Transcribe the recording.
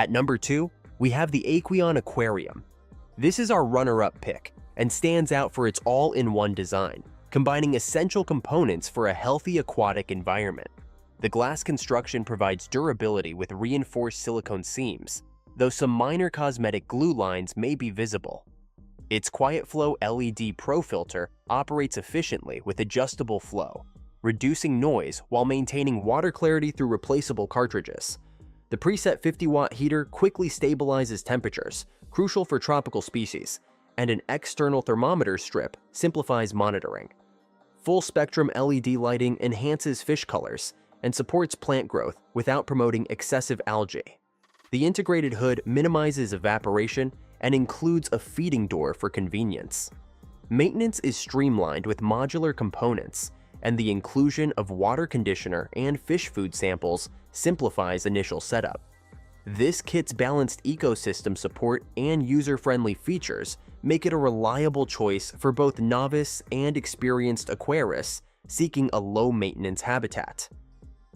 At number 2, we have the Aqueon Aquarium. This is our runner-up pick and stands out for its all-in-one design, combining essential components for a healthy aquatic environment. The glass construction provides durability with reinforced silicone seams, though some minor cosmetic glue lines may be visible. Its Quiet Flow LED Pro filter operates efficiently with adjustable flow, reducing noise while maintaining water clarity through replaceable cartridges. The preset 50-watt heater quickly stabilizes temperatures, crucial for tropical species, and an external thermometer strip simplifies monitoring. Full-spectrum LED lighting enhances fish colors and supports plant growth without promoting excessive algae. The integrated hood minimizes evaporation and includes a feeding door for convenience. Maintenance is streamlined with modular components, and the inclusion of water conditioner and fish food samples simplifies initial setup. This kit's balanced ecosystem support and user-friendly features make it a reliable choice for both novice and experienced aquarists seeking a low-maintenance habitat.